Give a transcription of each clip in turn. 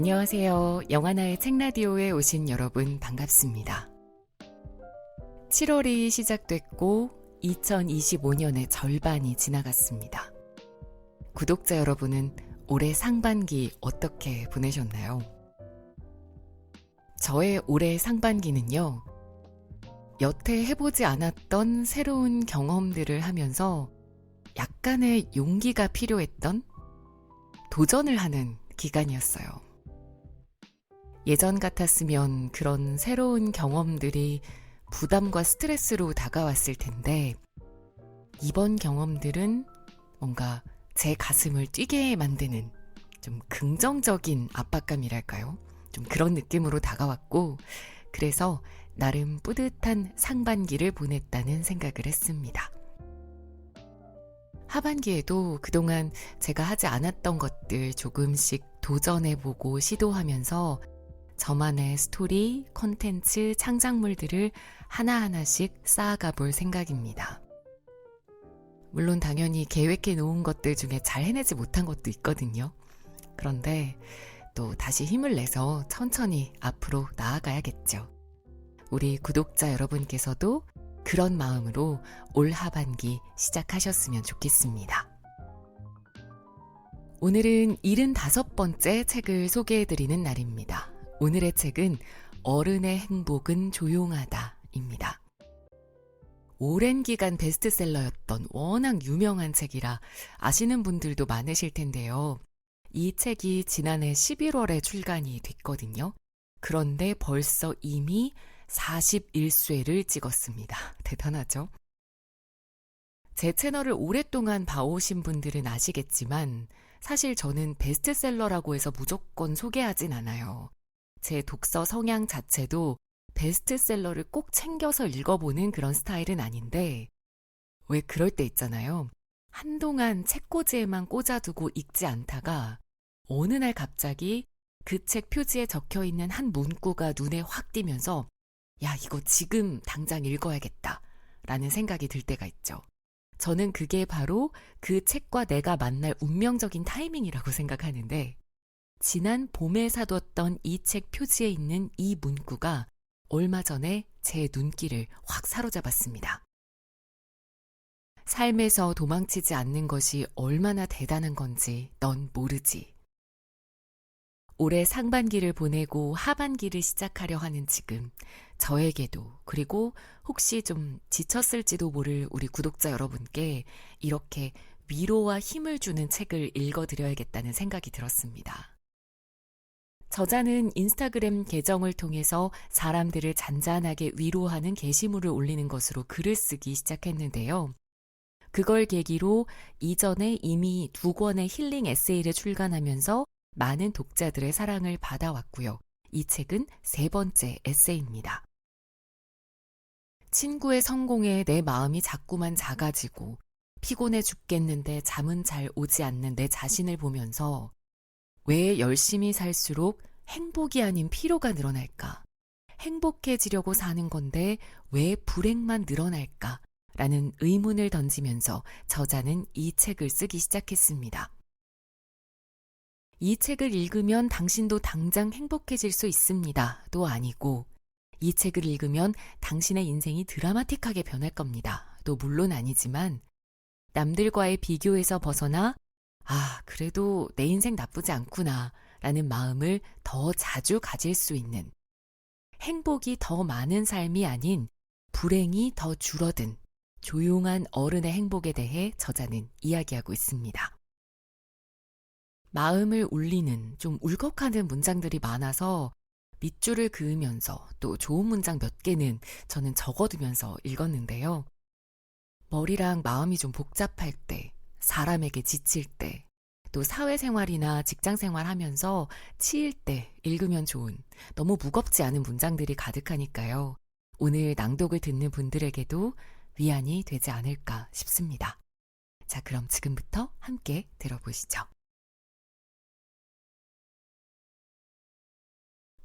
안녕하세요. 영화나의 책라디오에 오신 여러분 반갑습니다. 7월이 시작됐고 2025년의 절반이 지나갔습니다. 구독자 여러분은 올해 상반기 어떻게 보내셨나요? 저의 올해 상반기는요, 여태 해보지 않았던 새로운 경험들을 하면서 약간의 용기가 필요했던 도전을 하는 기간이었어요. 예전 같았으면 그런 새로운 경험들이 부담과 스트레스로 다가왔을 텐데, 이번 경험들은 뭔가 제 가슴을 뛰게 만드는 좀 긍정적인 압박감이랄까요? 좀 그런 느낌으로 다가왔고, 그래서 나름 뿌듯한 상반기를 보냈다는 생각을 했습니다. 하반기에도 그동안 제가 하지 않았던 것들 조금씩 도전해보고 시도하면서 저만의 스토리, 콘텐츠, 창작물들을 하나하나씩 쌓아가 볼 생각입니다. 물론 당연히 계획해 놓은 것들 중에 잘 해내지 못한 것도 있거든요. 그런데 또 다시 힘을 내서 천천히 앞으로 나아가야겠죠. 우리 구독자 여러분께서도 그런 마음으로 올 하반기 시작하셨으면 좋겠습니다. 오늘은 75번째 책을 소개해드리는 날입니다. 오늘의 책은 어른의 행복은 조용하다입니다. 오랜 기간 베스트셀러였던 워낙 유명한 책이라 아시는 분들도 많으실 텐데요. 이 책이 지난해 11월에 출간이 됐거든요. 그런데 벌써 이미 41쇄를 찍었습니다. 대단하죠? 제 채널을 오랫동안 봐오신 분들은 아시겠지만 사실 저는 베스트셀러라고 해서 무조건 소개하진 않아요. 제 독서 성향 자체도 베스트셀러를 꼭 챙겨서 읽어보는 그런 스타일은 아닌데, 왜 그럴 때 있잖아요. 한동안 책꽂이에만 꽂아두고 읽지 않다가 어느 날 갑자기 그 책 표지에 적혀있는 한 문구가 눈에 확 띄면서 야, 이거 지금 당장 읽어야겠다 라는 생각이 들 때가 있죠. 저는 그게 바로 그 책과 내가 만날 운명적인 타이밍이라고 생각하는데, 지난 봄에 사뒀던 이 책 표지에 있는 이 문구가 얼마 전에 제 눈길을 확 사로잡았습니다. 삶에서 도망치지 않는 것이 얼마나 대단한 건지 넌 모르지. 올해 상반기를 보내고 하반기를 시작하려 하는 지금, 저에게도, 그리고 혹시 좀 지쳤을지도 모를 우리 구독자 여러분께 이렇게 위로와 힘을 주는 책을 읽어드려야겠다는 생각이 들었습니다. 저자는 인스타그램 계정을 통해서 사람들을 잔잔하게 위로하는 게시물을 올리는 것으로 글을 쓰기 시작했는데요. 그걸 계기로 이전에 이미 2권의 힐링 에세이를 출간하면서 많은 독자들의 사랑을 받아왔고요. 이 책은 3번째 에세이입니다. 친구의 성공에 내 마음이 자꾸만 작아지고 피곤해 죽겠는데 잠은 잘 오지 않는 내 자신을 보면서 왜 열심히 살수록 행복이 아닌 피로가 늘어날까? 행복해지려고 사는 건데 왜 불행만 늘어날까? 라는 의문을 던지면서 저자는 이 책을 쓰기 시작했습니다. 이 책을 읽으면 당신도 당장 행복해질 수 있습니다. 도 아니고, 이 책을 읽으면 당신의 인생이 드라마틱하게 변할 겁니다. 또 물론 아니지만, 남들과의 비교에서 벗어나 그래도 내 인생 나쁘지 않구나 라는 마음을 더 자주 가질 수 있는, 행복이 더 많은 삶이 아닌 불행이 더 줄어든 조용한 어른의 행복에 대해 저자는 이야기하고 있습니다. 마음을 울리는 좀 울컥하는 문장들이 많아서 밑줄을 그으면서 또 좋은 문장 몇 개는 저는 적어두면서 읽었는데요. 머리랑 마음이 좀 복잡할 때, 사람에게 지칠 때, 또 사회생활이나 직장생활 하면서 치일 때 읽으면 좋은, 너무 무겁지 않은 문장들이 가득하니까요. 오늘 낭독을 듣는 분들에게도 위안이 되지 않을까 싶습니다. 자, 그럼 지금부터 함께 들어보시죠.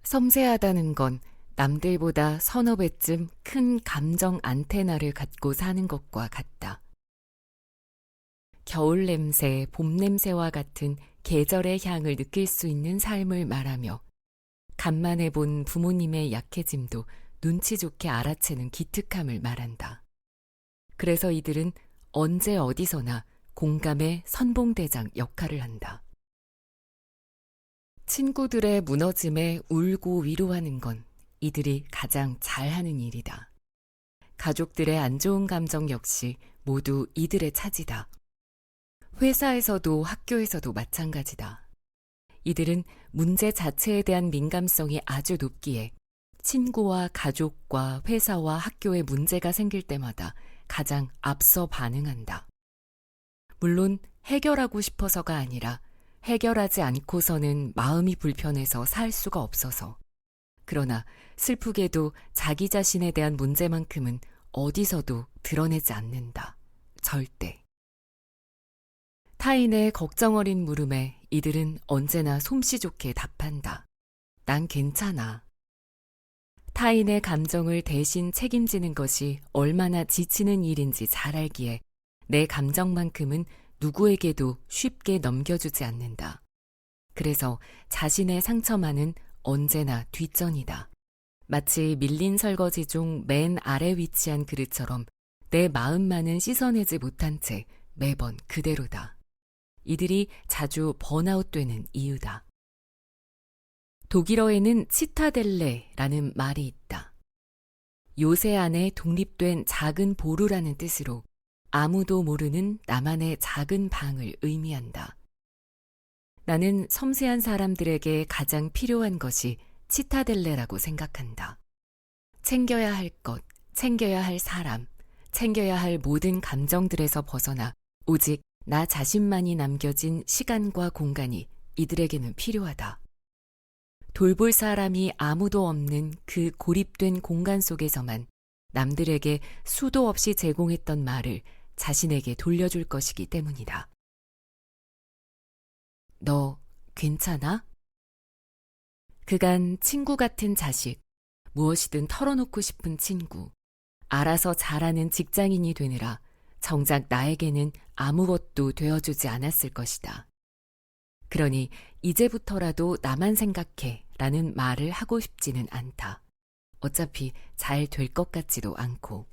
섬세하다는 건 남들보다 서너 배쯤 큰 감정 안테나를 갖고 사는 것과 같다. 겨울 냄새, 봄 냄새와 같은 계절의 향을 느낄 수 있는 삶을 말하며 간만에 본 부모님의 약해짐도 눈치 좋게 알아채는 기특함을 말한다. 그래서 이들은 언제 어디서나 공감의 선봉대장 역할을 한다. 친구들의 무너짐에 울고 위로하는 건 이들이 가장 잘하는 일이다. 가족들의 안 좋은 감정 역시 모두 이들의 차지다. 회사에서도 학교에서도 마찬가지다. 이들은 문제 자체에 대한 민감성이 아주 높기에 친구와 가족과 회사와 학교에 문제가 생길 때마다 가장 앞서 반응한다. 물론 해결하고 싶어서가 아니라 해결하지 않고서는 마음이 불편해서 살 수가 없어서. 그러나 슬프게도 자기 자신에 대한 문제만큼은 어디서도 드러내지 않는다. 절대. 타인의 걱정 어린 물음에 이들은 언제나 솜씨 좋게 답한다. 난 괜찮아. 타인의 감정을 대신 책임지는 것이 얼마나 지치는 일인지 잘 알기에 내 감정만큼은 누구에게도 쉽게 넘겨주지 않는다. 그래서 자신의 상처만은 언제나 뒷전이다. 마치 밀린 설거지 중 맨 아래 위치한 그릇처럼 내 마음만은 씻어내지 못한 채 매번 그대로다. 이들이 자주 번아웃되는 이유다. 독일어에는 치타델레라는 말이 있다. 요새 안에 독립된 작은 보루라는 뜻으로 아무도 모르는 나만의 작은 방을 의미한다. 나는 섬세한 사람들에게 가장 필요한 것이 치타델레라고 생각한다. 챙겨야 할 것, 챙겨야 할 사람, 챙겨야 할 모든 감정들에서 벗어나 오직 나 자신만이 남겨진 시간과 공간이 이들에게는 필요하다. 돌볼 사람이 아무도 없는 그 고립된 공간 속에서만 남들에게 수도 없이 제공했던 말을 자신에게 돌려줄 것이기 때문이다. 너 괜찮아? 그간 친구 같은 자식, 무엇이든 털어놓고 싶은 친구, 알아서 잘하는 직장인이 되느라 정작 나에게는 아무것도 되어주지 않았을 것이다. 그러니 이제부터라도 나만 생각해 라는 말을 하고 싶지는 않다. 어차피 잘 될 것 같지도 않고.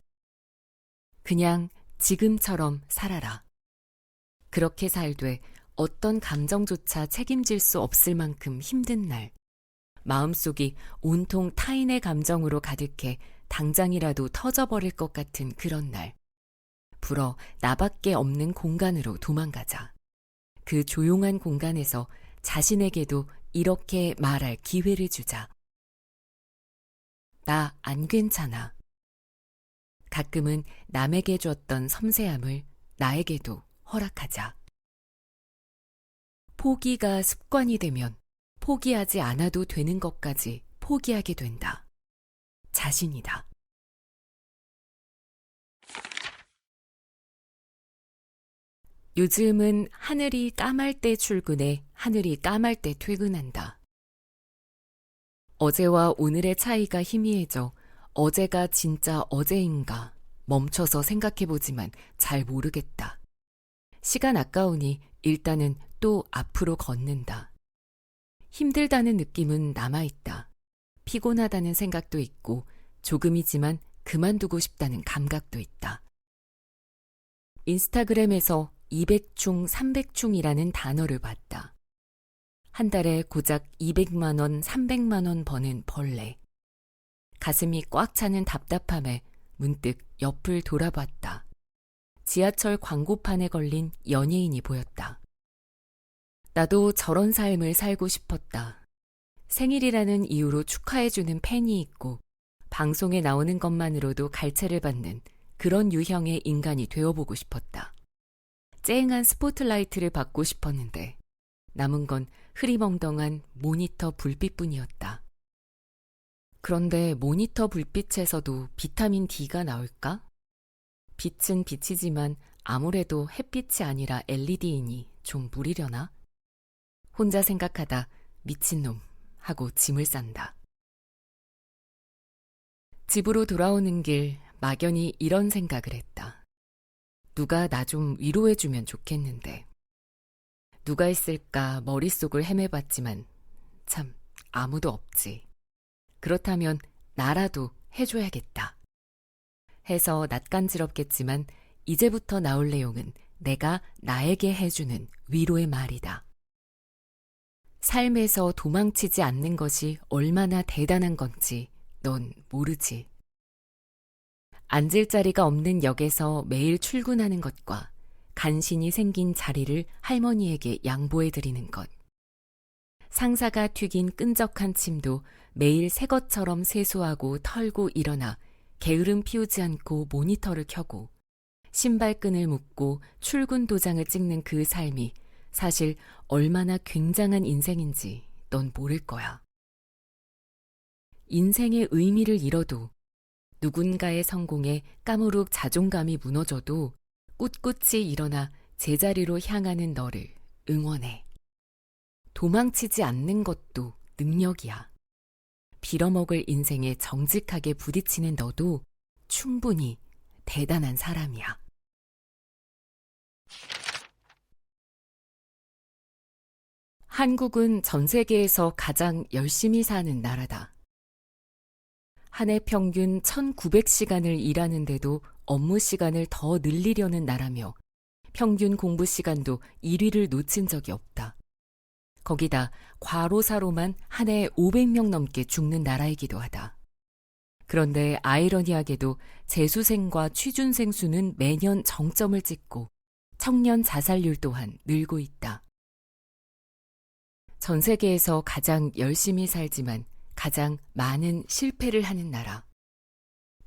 그냥 지금처럼 살아라. 그렇게 살되 어떤 감정조차 책임질 수 없을 만큼 힘든 날, 마음속이 온통 타인의 감정으로 가득해 당장이라도 터져버릴 것 같은 그런 날, 불어 나밖에 없는 공간으로 도망가자. 그 조용한 공간에서 자신에게도 이렇게 말할 기회를 주자. 나 안 괜찮아. 가끔은 남에게 줬던 섬세함을 나에게도 허락하자. 포기가 습관이 되면 포기하지 않아도 되는 것까지 포기하게 된다. 자신이다. 요즘은 하늘이 까말 때 출근해 하늘이 까말 때 퇴근한다. 어제와 오늘의 차이가 희미해져 어제가 진짜 어제인가 멈춰서 생각해보지만 잘 모르겠다. 시간 아까우니 일단은 또 앞으로 걷는다. 힘들다는 느낌은 남아있다. 피곤하다는 생각도 있고 조금이지만 그만두고 싶다는 감각도 있다. 인스타그램에서 200충, 300충이라는 단어를 봤다. 한 달에 고작 200만 원, 300만 원 버는 벌레. 가슴이 꽉 차는 답답함에 문득 옆을 돌아봤다. 지하철 광고판에 걸린 연예인이 보였다. 나도 저런 삶을 살고 싶었다. 생일이라는 이유로 축하해주는 팬이 있고 방송에 나오는 것만으로도 갈채를 받는 그런 유형의 인간이 되어보고 싶었다. 쨍한 스포트라이트를 받고 싶었는데 남은 건 흐리멍덩한 모니터 불빛뿐이었다. 그런데 모니터 불빛에서도 비타민 D가 나올까? 빛은 빛이지만 아무래도 햇빛이 아니라 LED이니 좀 무리려나? 혼자 생각하다 미친놈 하고 짐을 싼다. 집으로 돌아오는 길 막연히 이런 생각을 했다. 누가 나 좀 위로해주면 좋겠는데. 누가 있을까 머릿속을 헤매봤지만 참 아무도 없지. 그렇다면 나라도 해줘야겠다. 해서 낯간지럽겠지만 이제부터 나올 내용은 내가 나에게 해주는 위로의 말이다. 삶에서 도망치지 않는 것이 얼마나 대단한 건지 넌 모르지. 앉을 자리가 없는 역에서 매일 출근하는 것과 간신히 생긴 자리를 할머니에게 양보해드리는 것. 상사가 튀긴 끈적한 침도 매일 새 것처럼 세수하고 털고 일어나 게으름 피우지 않고 모니터를 켜고 신발끈을 묶고 출근 도장을 찍는 그 삶이 사실 얼마나 굉장한 인생인지 넌 모를 거야. 인생의 의미를 잃어도 누군가의 성공에 까무룩 자존감이 무너져도 꿋꿋이 일어나 제자리로 향하는 너를 응원해. 도망치지 않는 것도 능력이야. 빌어먹을 인생에 정직하게 부딪히는 너도 충분히 대단한 사람이야. 한국은 전 세계에서 가장 열심히 사는 나라다. 한 해 평균 1900시간을 일하는데도 업무 시간을 더 늘리려는 나라며 평균 공부 시간도 1위를 놓친 적이 없다. 거기다 과로사로만 한 해 500명 넘게 죽는 나라이기도 하다. 그런데 아이러니하게도 재수생과 취준생 수는 매년 정점을 찍고 청년 자살률 또한 늘고 있다. 전 세계에서 가장 열심히 살지만 가장 많은 실패를 하는 나라.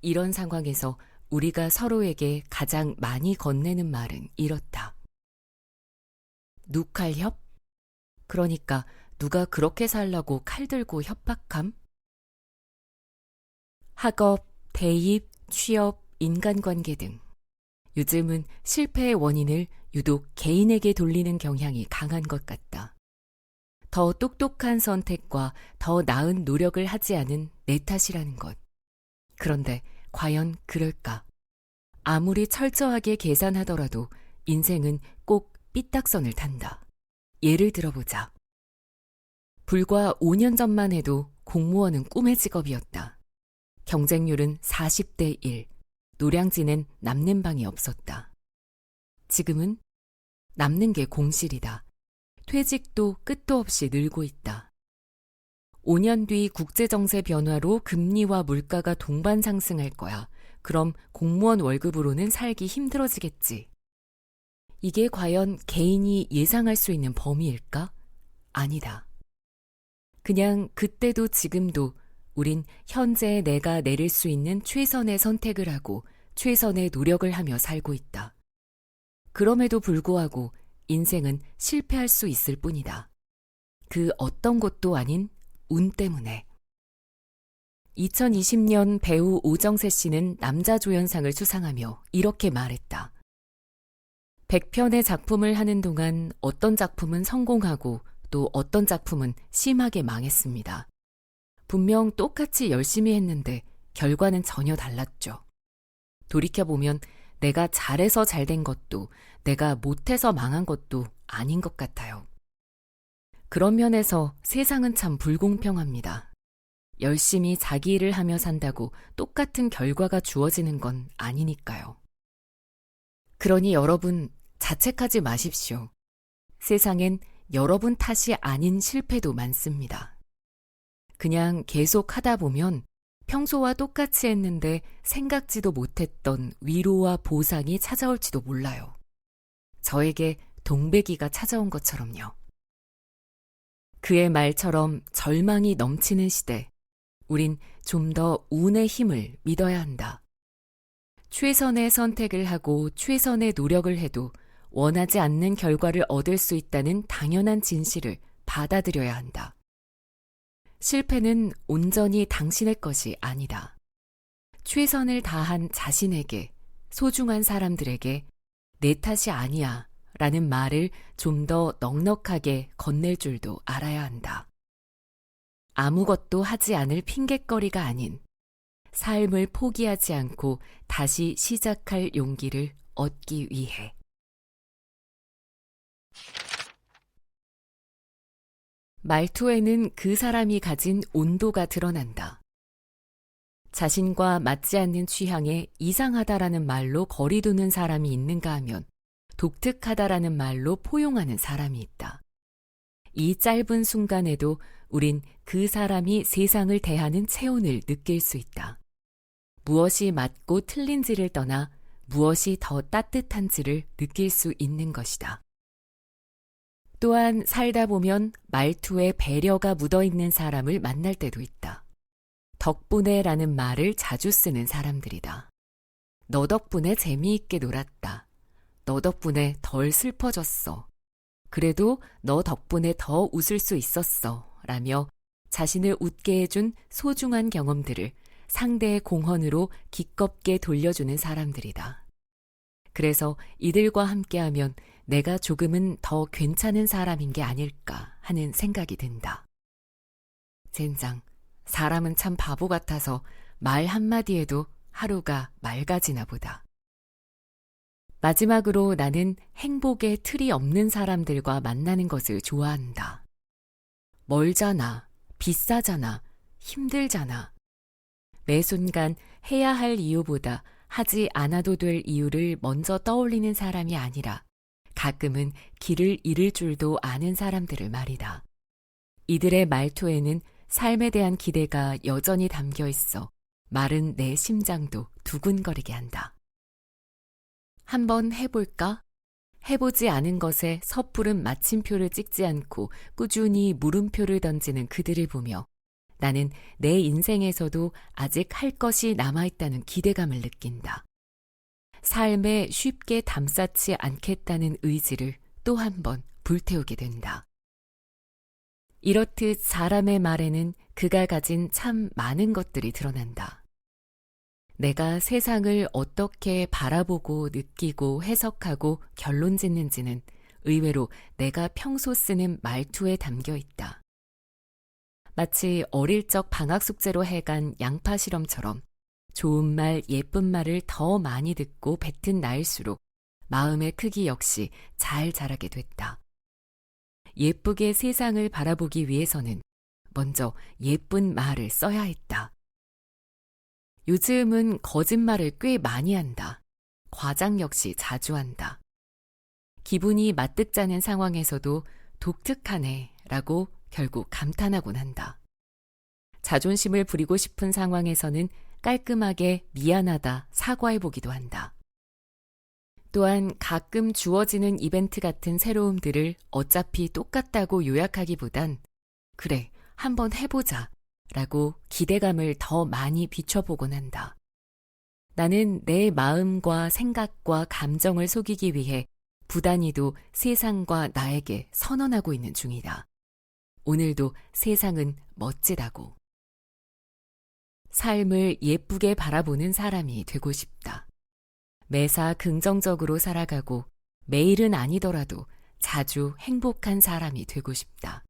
이런 상황에서 우리가 서로에게 가장 많이 건네는 말은 이렇다. 누칼협? 그러니까 누가 그렇게 살라고 칼 들고 협박함? 학업, 대입, 취업, 인간관계 등 요즘은 실패의 원인을 유독 개인에게 돌리는 경향이 강한 것 같다. 더 똑똑한 선택과 더 나은 노력을 하지 않은 내 탓이라는 것. 그런데 과연 그럴까? 아무리 철저하게 계산하더라도 인생은 꼭 삐딱선을 탄다. 예를 들어보자. 불과 5년 전만 해도 공무원은 꿈의 직업이었다. 경쟁률은 40대 1, 노량진엔 남는 방이 없었다. 지금은 남는 게 공실이다. 퇴직도 끝도 없이 늘고 있다. 5년 뒤 국제정세 변화로 금리와 물가가 동반 상승할 거야. 그럼 공무원 월급으로는 살기 힘들어지겠지. 이게 과연 개인이 예상할 수 있는 범위일까? 아니다. 그냥 그때도 지금도 우린 현재의 내가 내릴 수 있는 최선의 선택을 하고 최선의 노력을 하며 살고 있다. 그럼에도 불구하고 인생은 실패할 수 있을 뿐이다. 그 어떤 것도 아닌 운 때문에. 2020년 배우 오정세 씨는 남자조연상을 수상하며 이렇게 말했다. 100편의 작품을 하는 동안 어떤 작품은 성공하고 또 어떤 작품은 심하게 망했습니다. 분명 똑같이 열심히 했는데 결과는 전혀 달랐죠. 돌이켜보면 내가 잘해서 잘된 것도 내가 못해서 망한 것도 아닌 것 같아요. 그런 면에서 세상은 참 불공평합니다. 열심히 자기 일을 하며 산다고 똑같은 결과가 주어지는 건 아니니까요. 그러니 여러분 자책하지 마십시오. 세상엔 여러분 탓이 아닌 실패도 많습니다. 그냥 계속 하다 보면 평소와 똑같이 했는데 생각지도 못했던 위로와 보상이 찾아올지도 몰라요. 저에게 동백이가 찾아온 것처럼요. 그의 말처럼 절망이 넘치는 시대, 우린 좀 더 운의 힘을 믿어야 한다. 최선의 선택을 하고 최선의 노력을 해도 원하지 않는 결과를 얻을 수 있다는 당연한 진실을 받아들여야 한다. 실패는 온전히 당신의 것이 아니다. 최선을 다한 자신에게, 소중한 사람들에게 내 탓이 아니야 라는 말을 좀 더 넉넉하게 건넬 줄도 알아야 한다. 아무것도 하지 않을 핑곗거리가 아닌 삶을 포기하지 않고 다시 시작할 용기를 얻기 위해. 말투에는 그 사람이 가진 온도가 드러난다. 자신과 맞지 않는 취향에 이상하다라는 말로 거리두는 사람이 있는가 하면 독특하다라는 말로 포용하는 사람이 있다. 이 짧은 순간에도 우린 그 사람이 세상을 대하는 체온을 느낄 수 있다. 무엇이 맞고 틀린지를 떠나 무엇이 더 따뜻한지를 느낄 수 있는 것이다. 또한 살다 보면 말투에 배려가 묻어있는 사람을 만날 때도 있다. 덕분에라는 말을 자주 쓰는 사람들이다. 너 덕분에 재미있게 놀았다. 너 덕분에 덜 슬퍼졌어. 그래도 너 덕분에 더 웃을 수 있었어. 라며 자신을 웃게 해준 소중한 경험들을 상대의 공헌으로 기껍게 돌려주는 사람들이다. 그래서 이들과 함께하면 내가 조금은 더 괜찮은 사람인 게 아닐까 하는 생각이 든다. 젠장, 사람은 참 바보 같아서 말 한마디에도 하루가 맑아지나 보다. 마지막으로 나는 행복의 틀이 없는 사람들과 만나는 것을 좋아한다. 멀잖아, 비싸잖아, 힘들잖아. 매 순간 해야 할 이유보다 하지 않아도 될 이유를 먼저 떠올리는 사람이 아니라 가끔은 길을 잃을 줄도 아는 사람들을 말이다. 이들의 말투에는 삶에 대한 기대가 여전히 담겨 있어 마른 내 심장도 두근거리게 한다. 한번 해볼까? 해보지 않은 것에 섣부른 마침표를 찍지 않고 꾸준히 물음표를 던지는 그들을 보며 나는 내 인생에서도 아직 할 것이 남아있다는 기대감을 느낀다. 삶에 쉽게 담쌓지 않겠다는 의지를 또 한 번 불태우게 된다. 이렇듯 사람의 말에는 그가 가진 참 많은 것들이 드러난다. 내가 세상을 어떻게 바라보고 느끼고 해석하고 결론 짓는지는 의외로 내가 평소 쓰는 말투에 담겨 있다. 마치 어릴 적 방학 숙제로 해간 양파 실험처럼 좋은 말, 예쁜 말을 더 많이 듣고 뱉은 나일수록 마음의 크기 역시 잘 자라게 됐다. 예쁘게 세상을 바라보기 위해서는 먼저 예쁜 말을 써야 했다. 요즘은 거짓말을 꽤 많이 한다. 과장 역시 자주 한다. 기분이 마뜩자는 상황에서도 독특하네 라고 결국 감탄하곤 한다. 자존심을 부리고 싶은 상황에서는 깔끔하게 미안하다 사과해보기도 한다. 또한 가끔 주어지는 이벤트 같은 새로움들을 어차피 똑같다고 요약하기보단 그래, 한번 해보자 라고 기대감을 더 많이 비춰보곤 한다. 나는 내 마음과 생각과 감정을 속이기 위해 부단히도 세상과 나에게 선언하고 있는 중이다. 오늘도 세상은 멋지다고. 삶을 예쁘게 바라보는 사람이 되고 싶다. 매사 긍정적으로 살아가고 매일은 아니더라도 자주 행복한 사람이 되고 싶다.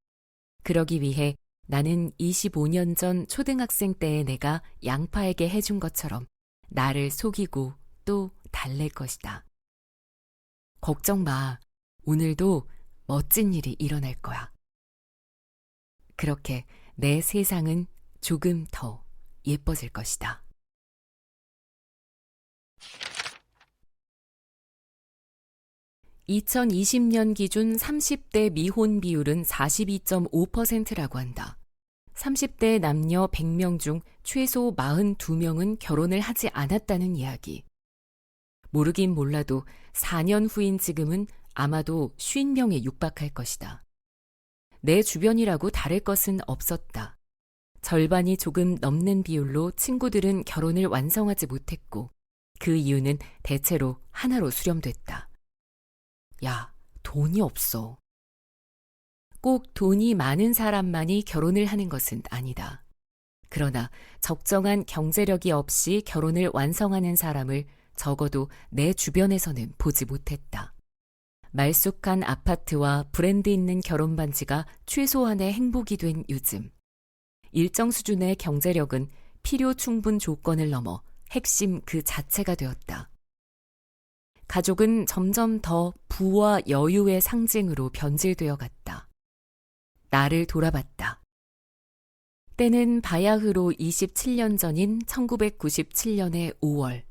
그러기 위해 나는 25년 전 초등학생 때의 내가 양파에게 해준 것처럼 나를 속이고 또 달랠 것이다. 걱정 마. 오늘도 멋진 일이 일어날 거야. 그렇게 내 세상은 조금 더 예뻐질 것이다. (2020년) 기준 30대 미혼 비율은 42.5%라고 한다. 30대 남녀 100명 중 최소 42명은 결혼을 하지 않았다는 이야기. 모르긴 몰라도 4년 후인 지금은 아마도 50명에 육박할 것이다. 내 주변이라고 다를 것은 없었다. 절반이 조금 넘는 비율로 친구들은 결혼을 완성하지 못했고 그 이유는 대체로 하나로 수렴됐다. 야, 돈이 없어. 꼭 돈이 많은 사람만이 결혼을 하는 것은 아니다. 그러나 적정한 경제력이 없이 결혼을 완성하는 사람을 적어도 내 주변에서는 보지 못했다. 말쑥한 아파트와 브랜드 있는 결혼 반지가 최소한의 행복이 된 요즘. 일정 수준의 경제력은 필요 충분 조건을 넘어 핵심 그 자체가 되었다. 가족은 점점 더 부와 여유의 상징으로 변질되어 갔다. 나를 돌아봤다. 때는 바야흐로 27년 전인 1997년의 5월.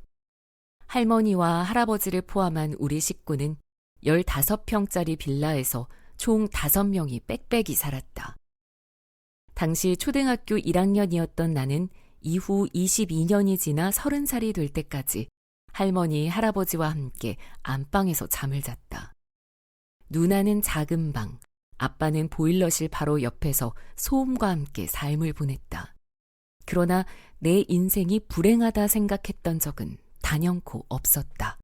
할머니와 할아버지를 포함한 우리 식구는 15평짜리 빌라에서 총 5명이 빽빽이 살았다. 당시 초등학교 1학년이었던 나는 이후 22년이 지나 30살이 될 때까지 할머니, 할아버지와 함께 안방에서 잠을 잤다. 누나는 작은 방, 아빠는 보일러실 바로 옆에서 소음과 함께 삶을 보냈다. 그러나 내 인생이 불행하다 생각했던 적은 단연코 없었다.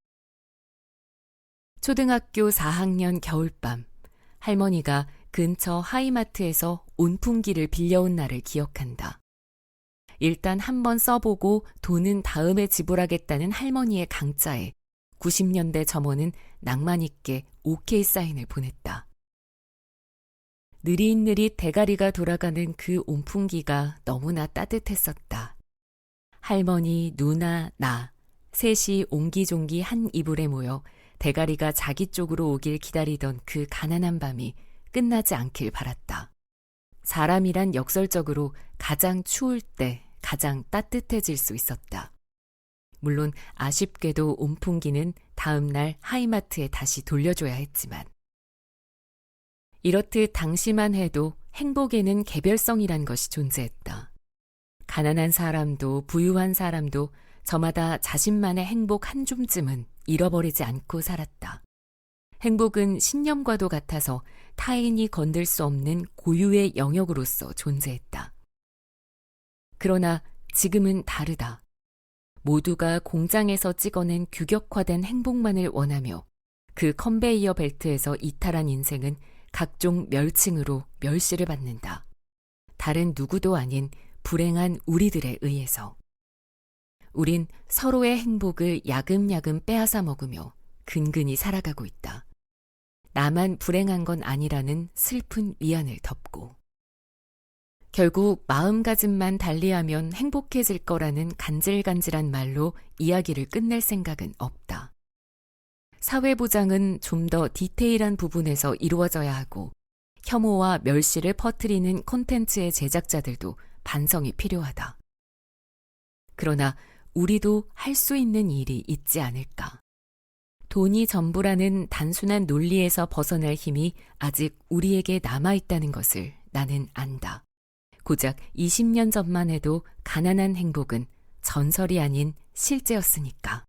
초등학교 4학년 겨울밤, 할머니가 근처 하이마트에서 온풍기를 빌려온 날을 기억한다. 일단 한번 써보고 돈은 다음에 지불하겠다는 할머니의 강짜에 90년대 점원은 낭만 있게 오케이 사인을 보냈다. 느릿느릿 대가리가 돌아가는 그 온풍기가 너무나 따뜻했었다. 할머니, 누나, 나, 셋이 옹기종기 한 이불에 모여 대가리가 자기 쪽으로 오길 기다리던 그 가난한 밤이 끝나지 않길 바랐다. 사람이란 역설적으로 가장 추울 때 가장 따뜻해질 수 있었다. 물론 아쉽게도 온풍기는 다음 날 하이마트에 다시 돌려줘야 했지만. 이렇듯 당시만 해도 행복에는 개별성이란 것이 존재했다. 가난한 사람도 부유한 사람도 저마다 자신만의 행복 한 줌쯤은 잃어버리지 않고 살았다. 행복은 신념과도 같아서 타인이 건들 수 없는 고유의 영역으로서 존재했다. 그러나 지금은 다르다. 모두가 공장에서 찍어낸 규격화된 행복만을 원하며 그 컨베이어 벨트에서 이탈한 인생은 각종 멸칭으로 멸시를 받는다. 다른 누구도 아닌 불행한 우리들에 의해서. 우린 서로의 행복을 야금야금 빼앗아 먹으며 근근히 살아가고 있다. 나만 불행한 건 아니라는 슬픈 위안을 덮고. 결국 마음가짐만 달리하면 행복해질 거라는 간질간질한 말로 이야기를 끝낼 생각은 없다. 사회보장은 좀 더 디테일한 부분에서 이루어져야 하고 혐오와 멸시를 퍼뜨리는 콘텐츠의 제작자들도 반성이 필요하다. 그러나 우리도 할 수 있는 일이 있지 않을까. 돈이 전부라는 단순한 논리에서 벗어날 힘이 아직 우리에게 남아있다는 것을 나는 안다. 고작 20년 전만 해도 가난한 행복은 전설이 아닌 실제였으니까.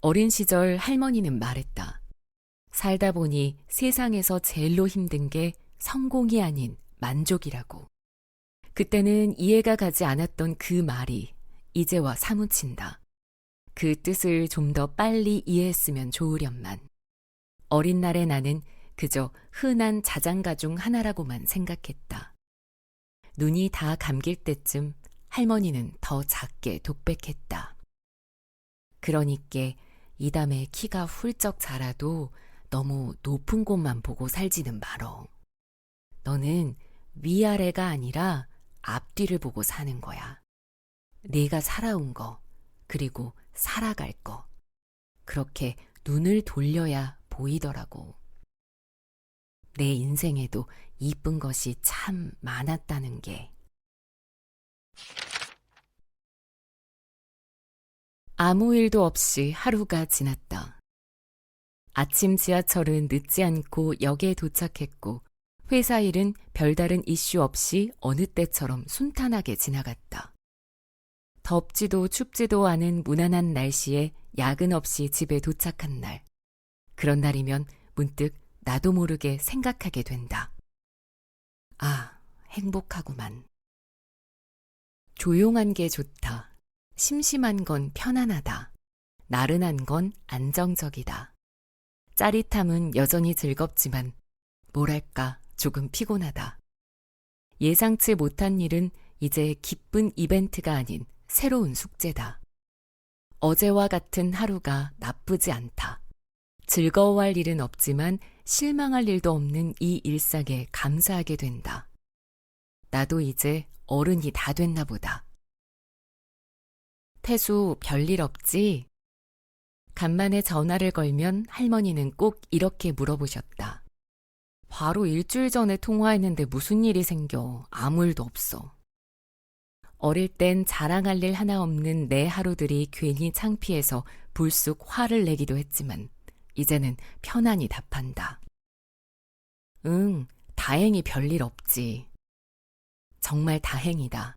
어린 시절 할머니는 말했다. 살다 보니 세상에서 제일로 힘든 게 성공이 아닌 만족이라고. 그때는 이해가 가지 않았던 그 말이 이제와 사무친다. 그 뜻을 좀 더 빨리 이해했으면 좋으련만. 어린 날의 나는 그저 흔한 자장가 중 하나라고만 생각했다. 눈이 다 감길 때쯤 할머니는 더 작게 독백했다. 그러니께 이 담에 키가 훌쩍 자라도 너무 높은 곳만 보고 살지는 말어. 너는 위아래가 아니라 앞뒤를 보고 사는 거야. 네가 살아온 거, 그리고 살아갈 거. 그렇게 눈을 돌려야 보이더라고. 내 인생에도 이쁜 것이 참 많았다는 게. 아무 일도 없이 하루가 지났다. 아침 지하철은 늦지 않고 역에 도착했고 회사 일은 별다른 이슈 없이 어느 때처럼 순탄하게 지나갔다. 덥지도 춥지도 않은 무난한 날씨에 야근 없이 집에 도착한 날. 그런 날이면 문득 나도 모르게 생각하게 된다. 아, 행복하구만. 조용한 게 좋다. 심심한 건 편안하다. 나른한 건 안정적이다. 짜릿함은 여전히 즐겁지만 뭐랄까 조금 피곤하다. 예상치 못한 일은 이제 기쁜 이벤트가 아닌 새로운 숙제다. 어제와 같은 하루가 나쁘지 않다. 즐거워할 일은 없지만 실망할 일도 없는 이 일상에 감사하게 된다. 나도 이제 어른이 다 됐나 보다. 태수, 별일 없지? 간만에 전화를 걸면 할머니는 꼭 이렇게 물어보셨다. 바로 일주일 전에 통화했는데 무슨 일이 생겨. 아무 일도 없어. 어릴 땐 자랑할 일 하나 없는 내 하루들이 괜히 창피해서 불쑥 화를 내기도 했지만 이제는 편안히 답한다. 응, 다행히 별일 없지. 정말 다행이다.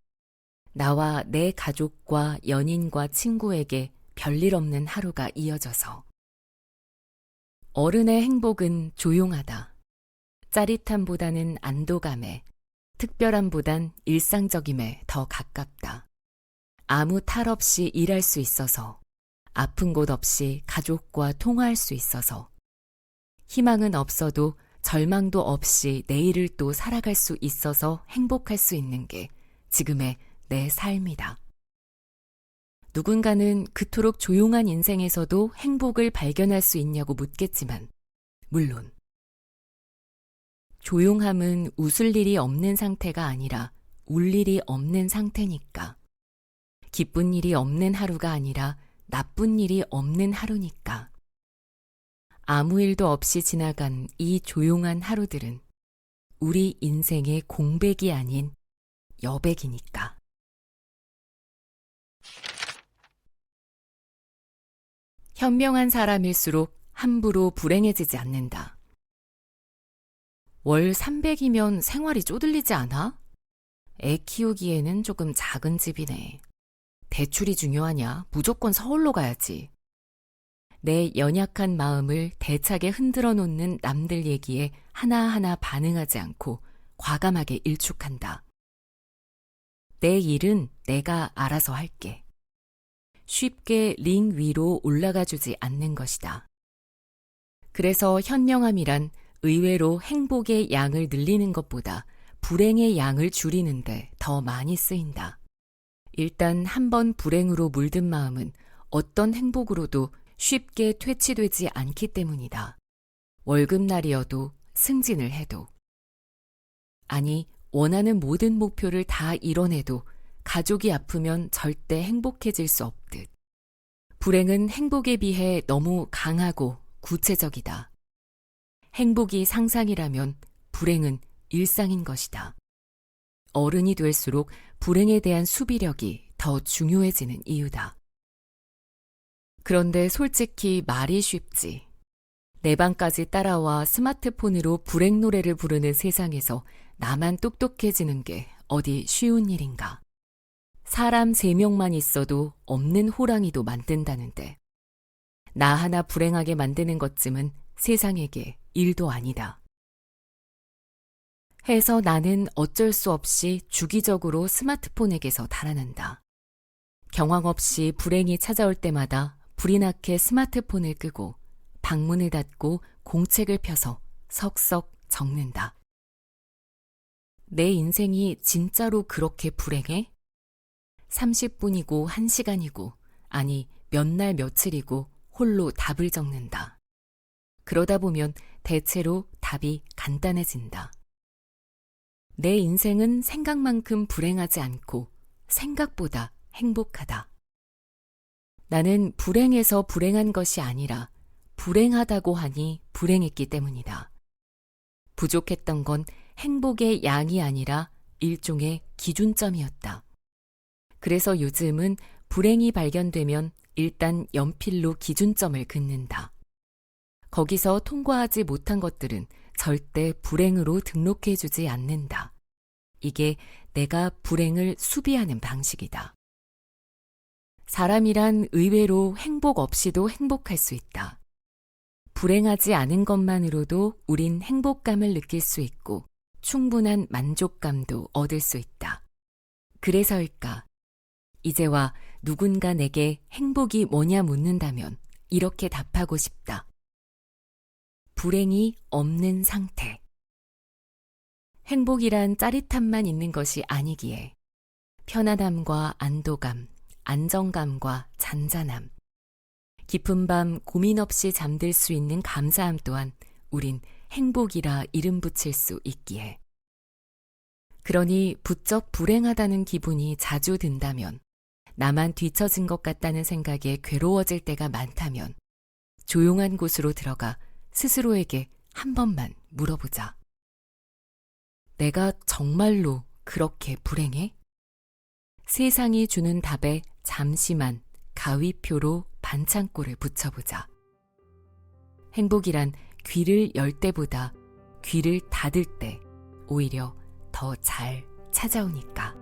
나와 내 가족과 연인과 친구에게 별일 없는 하루가 이어져서. 어른의 행복은 조용하다. 짜릿함보다는 안도감에, 특별함보단 일상적임에 더 가깝다. 아무 탈 없이 일할 수 있어서, 아픈 곳 없이 가족과 통화할 수 있어서, 희망은 없어도 절망도 없이 내일을 또 살아갈 수 있어서 행복할 수 있는 게 지금의 내 삶이다. 누군가는 그토록 조용한 인생에서도 행복을 발견할 수 있냐고 묻겠지만, 물론. 조용함은 웃을 일이 없는 상태가 아니라 울 일이 없는 상태니까. 기쁜 일이 없는 하루가 아니라 나쁜 일이 없는 하루니까. 아무 일도 없이 지나간 이 조용한 하루들은 우리 인생의 공백이 아닌 여백이니까. 현명한 사람일수록 함부로 불행해지지 않는다. 월 300이면 생활이 쪼들리지 않아? 애 키우기에는 조금 작은 집이네. 대출이 중요하냐? 무조건 서울로 가야지. 내 연약한 마음을 대차게 흔들어 놓는 남들 얘기에 하나하나 반응하지 않고 과감하게 일축한다. 내 일은 내가 알아서 할게. 쉽게 링 위로 올라가 주지 않는 것이다. 그래서 현명함이란 의외로 행복의 양을 늘리는 것보다 불행의 양을 줄이는데 더 많이 쓰인다. 일단 한번 불행으로 물든 마음은 어떤 행복으로도 쉽게 퇴치되지 않기 때문이다. 월급날이어도 승진을 해도. 아니, 원하는 모든 목표를 다 이뤄내도 가족이 아프면 절대 행복해질 수 없듯. 불행은 행복에 비해 너무 강하고 구체적이다. 행복이 상상이라면 불행은 일상인 것이다. 어른이 될수록 불행에 대한 수비력이 더 중요해지는 이유다. 그런데 솔직히 말이 쉽지. 내 방까지 따라와 스마트폰으로 불행 노래를 부르는 세상에서 나만 똑똑해지는 게 어디 쉬운 일인가. 사람 3명만 있어도 없는 호랑이도 만든다는데. 나 하나 불행하게 만드는 것쯤은 세상에게 일도 아니다. 해서 나는 어쩔 수 없이 주기적으로 스마트폰에게서 달아난다. 경황 없이 불행이 찾아올 때마다 불이 나게 스마트폰을 끄고 방문을 닫고 공책을 펴서 석석 적는다. 내 인생이 진짜로 그렇게 불행해? 30분이고 1시간이고 아니 몇 날 며칠이고 홀로 답을 적는다. 그러다 보면 대체로 답이 간단해진다. 내 인생은 생각만큼 불행하지 않고 생각보다 행복하다. 나는 불행해서 불행한 것이 아니라 불행하다고 하니 불행했기 때문이다. 부족했던 건 행복의 양이 아니라 일종의 기준점이었다. 그래서 요즘은 불행이 발견되면 일단 연필로 기준점을 긋는다. 거기서 통과하지 못한 것들은 절대 불행으로 등록해주지 않는다. 이게 내가 불행을 수비하는 방식이다. 사람이란 의외로 행복 없이도 행복할 수 있다. 불행하지 않은 것만으로도 우린 행복감을 느낄 수 있고 충분한 만족감도 얻을 수 있다. 그래서일까? 이제와 누군가 내게 행복이 뭐냐 묻는다면 이렇게 답하고 싶다. 불행이 없는 상태. 행복이란 짜릿함만 있는 것이 아니기에 편안함과 안도감, 안정감과 잔잔함, 깊은 밤 고민 없이 잠들 수 있는 감사함 또한 우린 행복이라 이름 붙일 수 있기에. 그러니 부쩍 불행하다는 기분이 자주 든다면, 나만 뒤처진 것 같다는 생각에 괴로워질 때가 많다면 조용한 곳으로 들어가 스스로에게 한 번만 물어보자. 내가 정말로 그렇게 불행해? 세상이 주는 답에 잠시만 가위표로 반창고를 붙여보자. 행복이란 귀를 열 때보다 귀를 닫을 때 오히려 더 잘 찾아오니까.